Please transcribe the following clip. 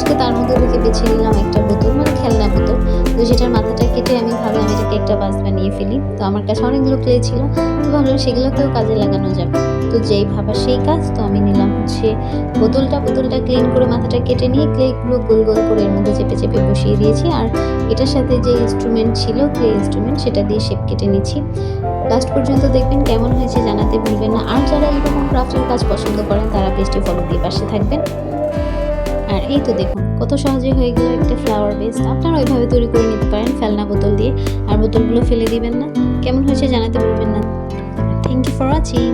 আজকে তার মধ্যে থেকে বেছে নিলাম একটা বোতল, মানে খেলনা বোতল। তো সেটার মাথাটা কেটে আমি ভাবলাম এটাকে একটা বাস বানিয়ে ফেলি। তো আমার কাছে অনেকগুলো ক্লে ছিল, তো ভাবলাম সেগুলোকেও কাজে লাগানো যাবে। তো যেই ভাবা সেই কাজ। তো আমি নিলাম হচ্ছে বোতলটা ক্লিন করে মাথাটা কেটে নিয়ে ক্লেগুলো গোল গোল করে এর মধ্যে চেপে চেপে বসিয়ে দিয়েছি। আর এটার সাথে যে ইনস্ট্রুমেন্ট ছিল, ক্লে ইনস্ট্রুমেন্ট, সেটা দিয়ে শেপ কেটে নিচ্ছি। লাস্ট পর্যন্ত দেখবেন, কেমন হয়েছে জানাতে ভুলবেন না। আর যারা এরকম ক্রাফটের কাজ পছন্দ করেন তারা পেজটি ফলো দিয়ে পাশে থাকবেন। আর এই তো দেখুন কত সহজে হয়ে গেল একটা ফ্লাওয়ার বেস। আপনারা ওইভাবে তৈরি করে নিতে পারেন ফেলনা বোতল দিয়ে। আর বোতলগুলো ফেলে দিবেন না। কেমন হয়েছে জানাতে ভুলবেন না। Thank you for watching.